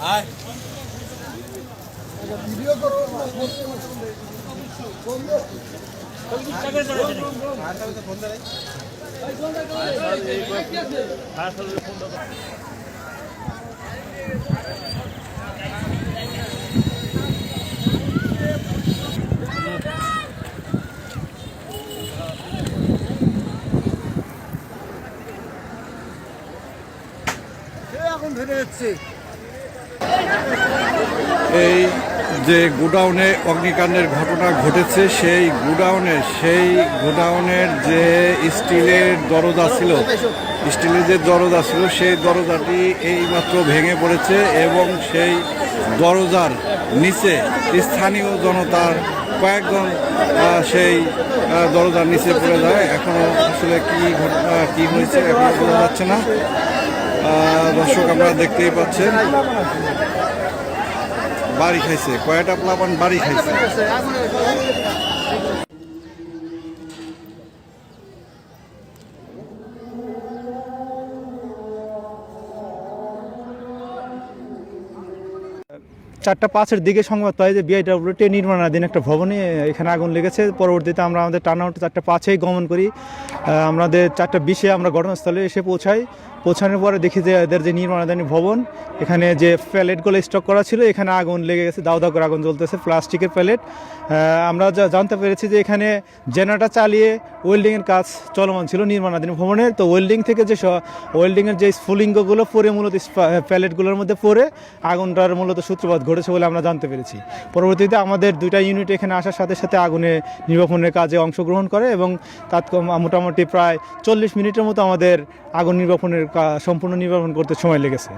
এই যে গোডাউনে অগ্নিকাণ্ডের ঘটনা ঘটেছে সেই গোডাউনের যে স্টিলের দরজা ছিল সেই দরজাটি এইমাত্র ভেঙে পড়েছে এবং সেই দরজার নিচে স্থানীয় জনতার কয়েকজন সেই দরজার নিচে পড়ে যায়। এখনো আসলে কি হয়েছে এখনো বোঝা যাচ্ছে না। দর্শক আপনারা দেখতেই পাচ্ছেন বাড়ি খাইছে, কয়টা প্লাবন বাড়ি খাইছে। চারটা 5-এর দিকে সংবাদ পাই যে বিআইডব্লিউটি নির্মাণাধীন একটা ভবনে এখানে আগুন লেগেছে। পরবর্তীতে আমরা আমাদের টার্নআউট 4:05-এই গমন করি। আমাদের 4:20-এ আমরা ঘটনাস্থলে এসে পৌঁছানোর পরে দেখি যে এদের যে নির্মাণাধীন ভবন এখানে যে প্যালেটগুলো স্টক করা ছিল এখানে আগুন লেগে গেছে, দাউ দাউ করে আগুন জ্বলতেছে, প্লাস্টিকের প্যালেট। আমরা জানতে পেরেছি যে এখানে জেনারেটর চালিয়ে ওয়েল্ডিংয়ের কাজ চলমান ছিল নির্মাণাধীন ভবনের। তো ওয়েল্ডিং থেকে যে ওয়েল্ডিংয়ের যে স্ফুলিঙ্গগুলো পরে মূলত প্যালেটগুলোর মধ্যে পড়ে আগুনটার মূলত সূত্রপাত ঘটেছে বলে আমরা জানতে পেরেছি। পরবর্তীতে আমাদের 2টা ইউনিট এখানে আসার সাথে সাথে আগুনে নির্বাপনের কাজে অংশগ্রহণ করে এবং মোটামুটি প্রায় 40 মিনিটের মতো আমাদের আগুন নির্বাপনের সম্পূর্ণ নির্বাপন করতে সময় লেগেছে।